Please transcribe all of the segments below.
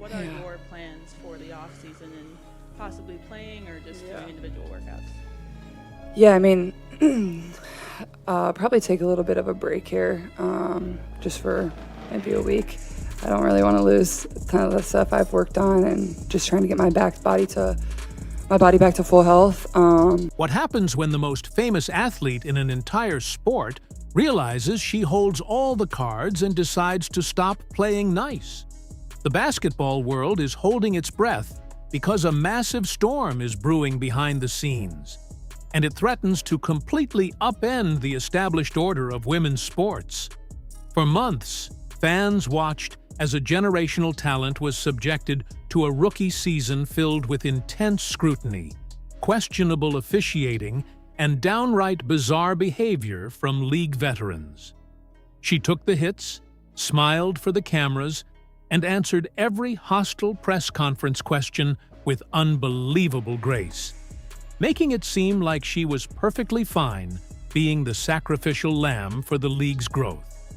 What are your plans for the off season and possibly playing or just doing individual workouts? Yeah, I mean, probably take a little bit of a break here, just for maybe a week. I don't really want to lose kind of the stuff I've worked on, and just trying to get my body back to full health. What happens when the most famous athlete in an entire sport realizes she holds all the cards and decides to stop playing nice? The basketball world is holding its breath because a massive storm is brewing behind the scenes, and it threatens to completely upend the established order of women's sports. For months, fans watched as a generational talent was subjected to a rookie season filled with intense scrutiny, questionable officiating, and downright bizarre behavior from league veterans. She took the hits, smiled for the cameras, and answered every hostile press conference question with unbelievable grace, making it seem like she was perfectly fine being the sacrificial lamb for the league's growth.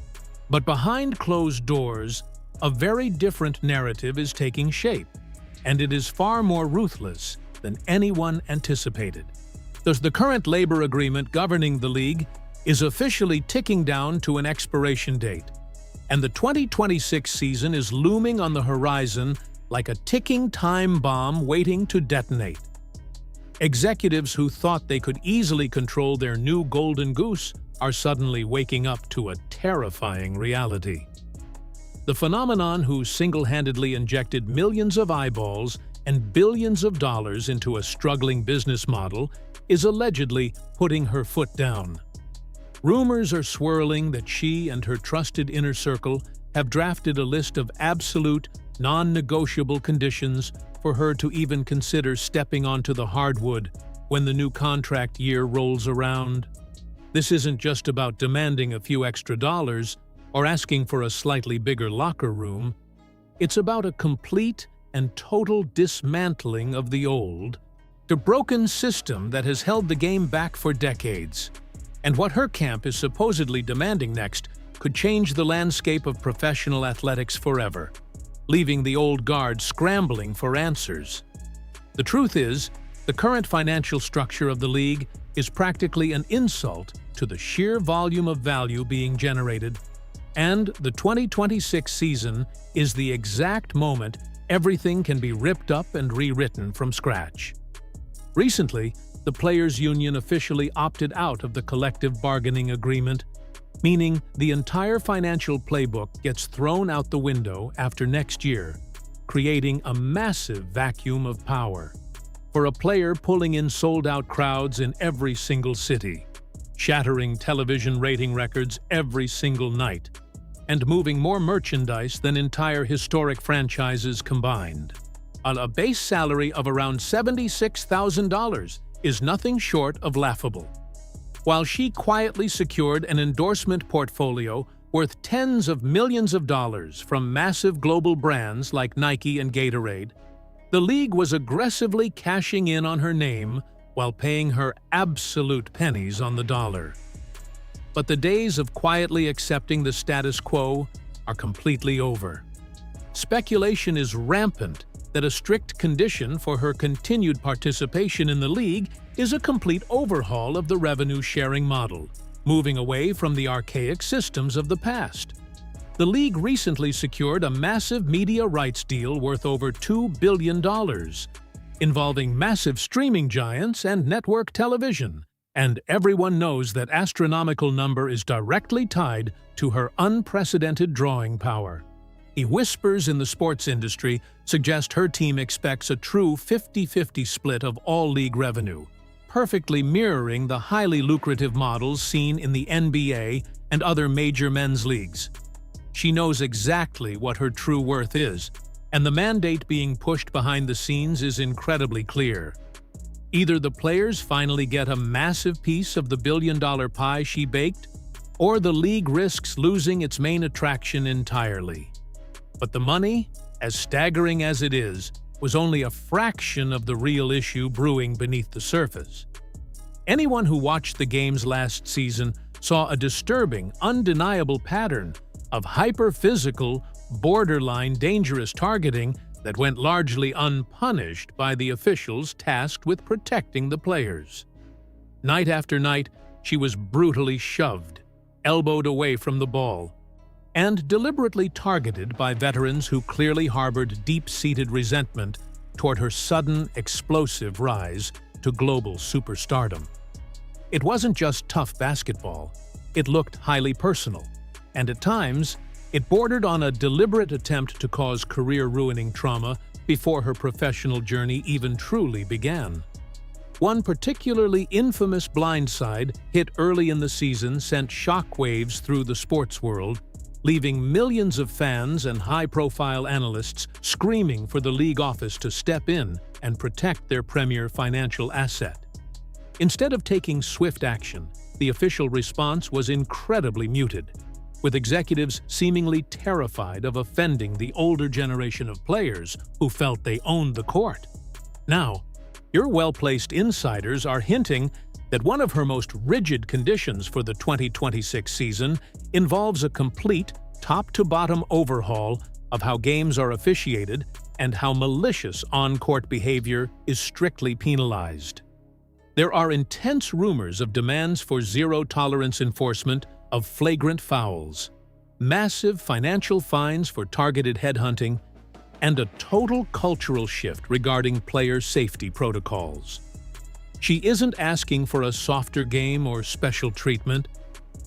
But behind closed doors, a very different narrative is taking shape, and it is far more ruthless than anyone anticipated. Thus, the current labor agreement governing the league is officially ticking down to an expiration date, and the 2026 season is looming on the horizon like a ticking time bomb waiting to detonate. Executives who thought they could easily control their new golden goose are suddenly waking up to a terrifying reality. The phenomenon who single-handedly injected millions of eyeballs and billions of dollars into a struggling business model is allegedly putting her foot down. Rumors are swirling that she and her trusted inner circle have drafted a list of absolute, non-negotiable conditions for her to even consider stepping onto the hardwood when the new contract year rolls around. This isn't just about demanding a few extra dollars or asking for a slightly bigger locker room. It's about a complete and total dismantling of the old, the broken system that has held the game back for decades. And what her camp is supposedly demanding next could change the landscape of professional athletics forever, leaving the old guard scrambling for answers. The truth is, the current financial structure of the league is practically an insult to the sheer volume of value being generated, and the 2026 season is the exact moment everything can be ripped up and rewritten from scratch. Recently, the Players' Union officially opted out of the collective bargaining agreement, meaning the entire financial playbook gets thrown out the window after next year, creating a massive vacuum of power. For a player pulling in sold-out crowds in every single city, shattering television rating records every single night, and moving more merchandise than entire historic franchises combined. A base salary of around $76,000 is nothing short of laughable. While she quietly secured an endorsement portfolio worth tens of millions of dollars from massive global brands like Nike and Gatorade, the league was aggressively cashing in on her name while paying her absolute pennies on the dollar. But the days of quietly accepting the status quo are completely over. Speculation is rampant that a strict condition for her continued participation in the league is a complete overhaul of the revenue-sharing model, moving away from the archaic systems of the past. The league recently secured a massive media rights deal worth over $2 billion, involving massive streaming giants and network television, and everyone knows that astronomical number is directly tied to her unprecedented drawing power. Whispers in the sports industry suggest her team expects a true 50-50 split of all league revenue, perfectly mirroring the highly lucrative models seen in the NBA and other major men's leagues. She knows exactly what her true worth is, and the mandate being pushed behind the scenes is incredibly clear. Either the players finally get a massive piece of the billion-dollar pie she baked, or the league risks losing its main attraction entirely. But the money, as staggering as it is, was only a fraction of the real issue brewing beneath the surface. Anyone who watched the games last season saw a disturbing, undeniable pattern of hyper-physical, borderline dangerous targeting that went largely unpunished by the officials tasked with protecting the players. Night after night, she was brutally shoved, elbowed away from the ball, and deliberately targeted by veterans who clearly harbored deep-seated resentment toward her sudden, explosive rise to global superstardom. It wasn't just tough basketball. It looked highly personal, and at times, it bordered on a deliberate attempt to cause career-ruining trauma before her professional journey even truly began. One particularly infamous blindside hit early in the season sent shockwaves through the sports world, leaving millions of fans and high-profile analysts screaming for the league office to step in and protect their premier financial asset. Instead of taking swift action, the official response was incredibly muted, with executives seemingly terrified of offending the older generation of players who felt they owned the court. Now, your well-placed insiders are hinting that one of her most rigid conditions for the 2026 season involves a complete, top-to-bottom overhaul of how games are officiated and how malicious on-court behavior is strictly penalized. There are intense rumors of demands for zero-tolerance enforcement of flagrant fouls, massive financial fines for targeted headhunting, and a total cultural shift regarding player safety protocols. She isn't asking for a softer game or special treatment,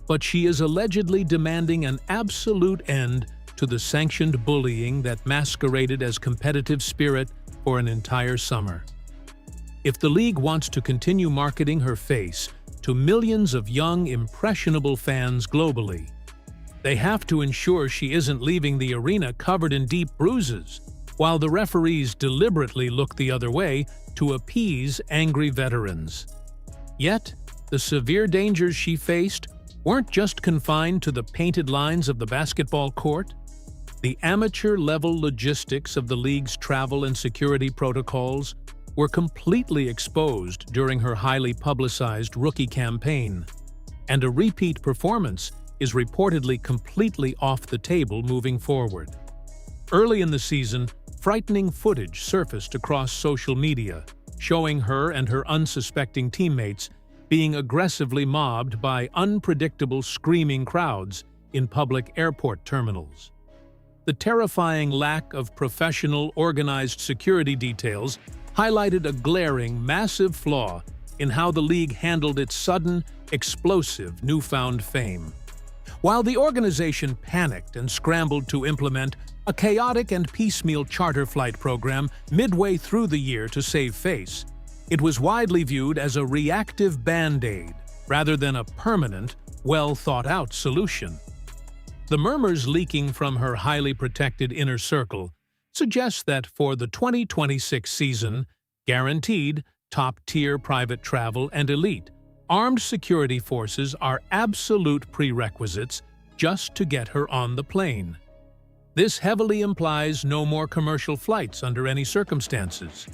but she is allegedly demanding an absolute end to the sanctioned bullying that masqueraded as competitive spirit for an entire summer. If the league wants to continue marketing her face to millions of young, impressionable fans globally, they have to ensure she isn't leaving the arena covered in deep bruises, while the referees deliberately look the other way to appease angry veterans. Yet, the severe dangers she faced weren't just confined to the painted lines of the basketball court. The amateur-level logistics of the league's travel and security protocols were completely exposed during her highly publicized rookie campaign, and a repeat performance is reportedly completely off the table moving forward. Early in the season, frightening footage surfaced across social media, showing her and her unsuspecting teammates being aggressively mobbed by unpredictable screaming crowds in public airport terminals. The terrifying lack of professional, organized security details highlighted a glaring, massive flaw in how the league handled its sudden, explosive newfound fame. While the organization panicked and scrambled to implement a chaotic and piecemeal charter flight program midway through the year to save face, it was widely viewed as a reactive band-aid rather than a permanent, well-thought-out solution. The murmurs leaking from her highly protected inner circle suggest that for the 2026 season, guaranteed top-tier private travel and elite, armed security forces are absolute prerequisites just to get her on the plane. This heavily implies no more commercial flights under any circumstances,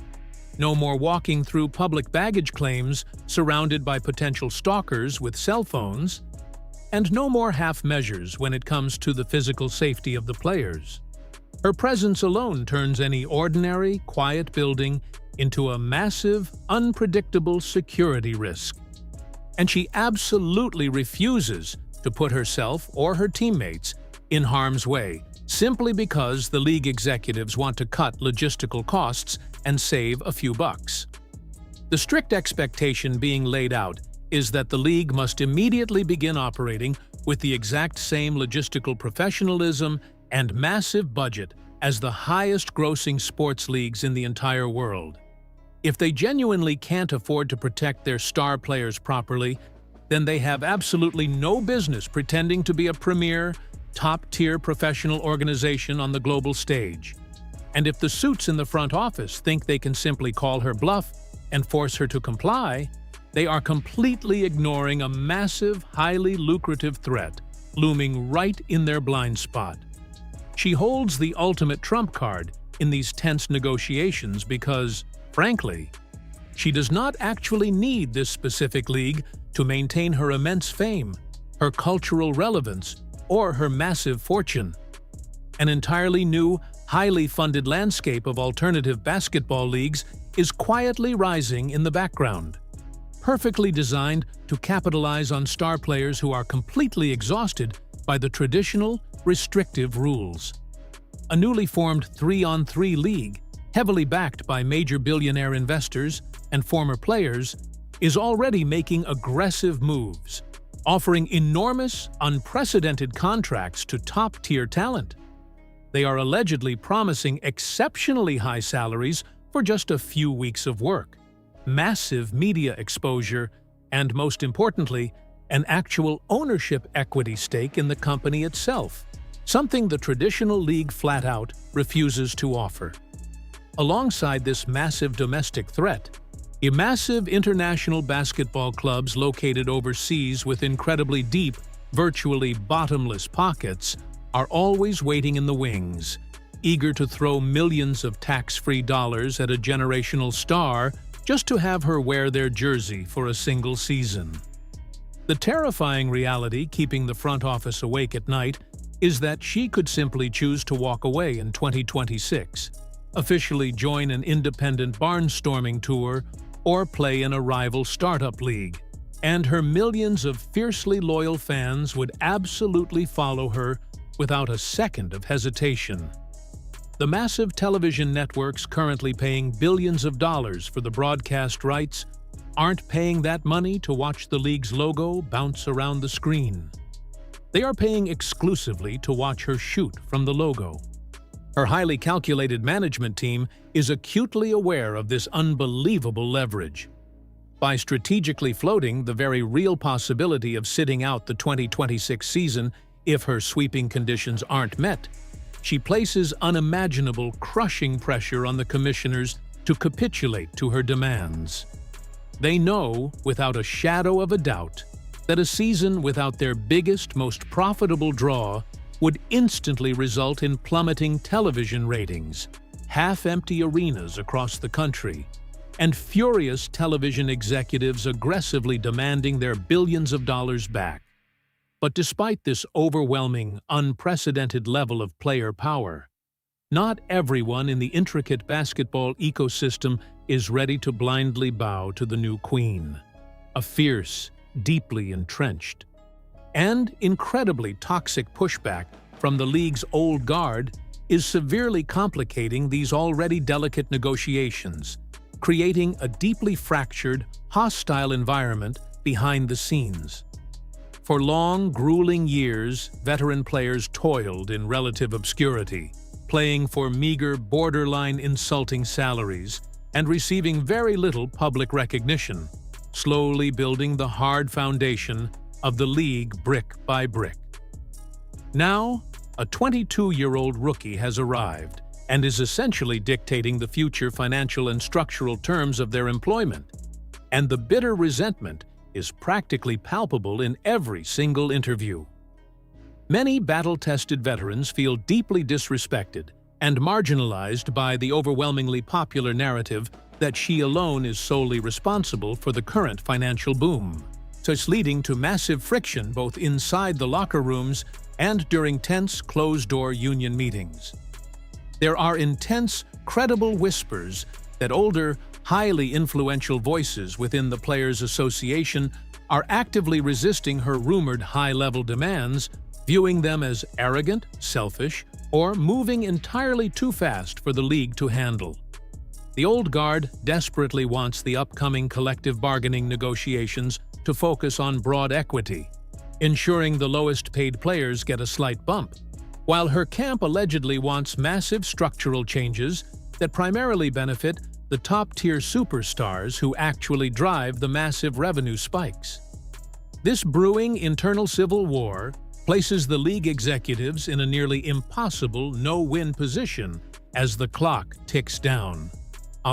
no more walking through public baggage claims surrounded by potential stalkers with cell phones, and no more half measures when it comes to the physical safety of the players. Her presence alone turns any ordinary, quiet building into a massive, unpredictable security risk. And she absolutely refuses to put herself or her teammates in harm's way, simply because the league executives want to cut logistical costs and save a few bucks. The strict expectation being laid out is that the league must immediately begin operating with the exact same logistical professionalism and massive budget as the highest-grossing sports leagues in the entire world. If they genuinely can't afford to protect their star players properly, then they have absolutely no business pretending to be a premier, top-tier professional organization on the global stage. And if the suits in the front office think they can simply call her bluff and force her to comply, they are completely ignoring a massive, highly lucrative threat looming right in their blind spot. She holds the ultimate trump card in these tense negotiations because, frankly, she does not actually need this specific league to maintain her immense fame, her cultural relevance, or her massive fortune. An entirely new, highly funded landscape of alternative basketball leagues is quietly rising in the background, perfectly designed to capitalize on star players who are completely exhausted by the traditional, restrictive rules. A newly formed 3-on-3 league, heavily backed by major billionaire investors and former players, is already making aggressive moves, offering enormous, unprecedented contracts to top-tier talent. They are allegedly promising exceptionally high salaries for just a few weeks of work, massive media exposure, and most importantly, an actual ownership equity stake in the company itself, something the traditional league flat-out refuses to offer. Alongside this massive domestic threat, massive international basketball clubs located overseas with incredibly deep, virtually bottomless pockets are always waiting in the wings, eager to throw millions of tax-free dollars at a generational star just to have her wear their jersey for a single season. The terrifying reality keeping the front office awake at night is that she could simply choose to walk away in 2026, officially join an independent barnstorming tour, or play in a rival startup league, and her millions of fiercely loyal fans would absolutely follow her without a second of hesitation. The massive television networks currently paying billions of dollars for the broadcast rights aren't paying that money to watch the league's logo bounce around the screen. They are paying exclusively to watch her shoot from the logo. Her highly calculated management team is acutely aware of this unbelievable leverage. By strategically floating the very real possibility of sitting out the 2026 season if her sweeping conditions aren't met, she places unimaginable, crushing pressure on the commissioners to capitulate to her demands. They know, without a shadow of a doubt, that a season without their biggest, most profitable draw would instantly result in plummeting television ratings, half-empty arenas across the country, and furious television executives aggressively demanding their billions of dollars back. But despite this overwhelming, unprecedented level of player power, not everyone in the intricate basketball ecosystem is ready to blindly bow to the new queen. A fierce, deeply entrenched, and incredibly toxic pushback from the league's old guard is severely complicating these already delicate negotiations, creating a deeply fractured, hostile environment behind the scenes. For long, grueling years, veteran players toiled in relative obscurity, playing for meager, borderline insulting salaries and receiving very little public recognition, slowly building the hard foundation of the league brick by brick. Now, a 22-year-old rookie has arrived and is essentially dictating the future financial and structural terms of their employment, and the bitter resentment is practically palpable in every single interview. Many battle-tested veterans feel deeply disrespected and marginalized by the overwhelmingly popular narrative that she alone is solely responsible for the current financial boom, thus leading to massive friction both inside the locker rooms and during tense, closed-door union meetings. There are intense, credible whispers that older, highly influential voices within the Players Association are actively resisting her rumored high-level demands, viewing them as arrogant, selfish, or moving entirely too fast for the league to handle. The old guard desperately wants the upcoming collective bargaining negotiations to focus on broad equity, ensuring the lowest-paid players get a slight bump, while her camp allegedly wants massive structural changes that primarily benefit the top-tier superstars who actually drive the massive revenue spikes. This brewing internal civil war places the league executives in a nearly impossible no-win position as the clock ticks down.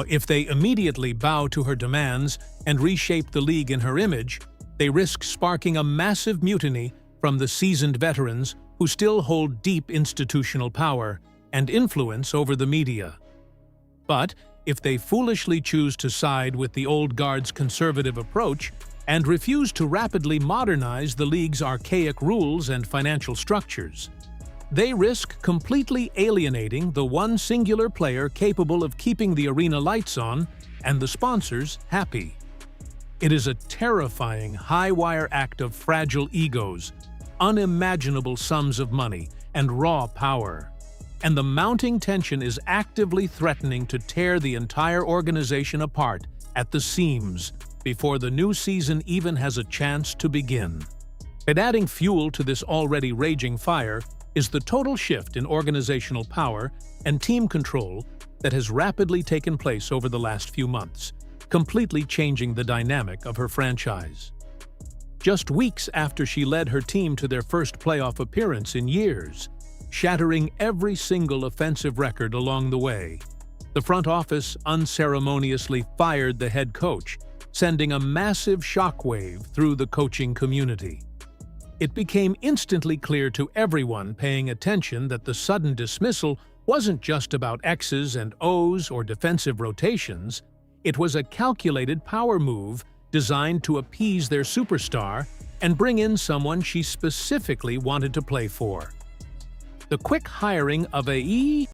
If they immediately bow to her demands and reshape the league in her image, they risk sparking a massive mutiny from the seasoned veterans who still hold deep institutional power and influence over the media. But if they foolishly choose to side with the old guard's conservative approach and refuse to rapidly modernize the league's archaic rules and financial structures, They risk completely alienating the one singular player capable of keeping the arena lights on and the sponsors happy. It is a terrifying high-wire act of fragile egos, unimaginable sums of money, and raw power. And the mounting tension is actively threatening to tear the entire organization apart at the seams before the new season even has a chance to begin. And adding fuel to this already raging fire is the total shift in organizational power and team control that has rapidly taken place over the last few months, completely changing the dynamic of her franchise. Just weeks after she led her team to their first playoff appearance in years, shattering every single offensive record along the way, the front office unceremoniously fired the head coach, sending a massive shockwave through the coaching community. It became instantly clear to everyone paying attention that the sudden dismissal wasn't just about X's and O's or defensive rotations. It was a calculated power move designed to appease their superstar and bring in someone she specifically wanted to play for. The quick hiring of a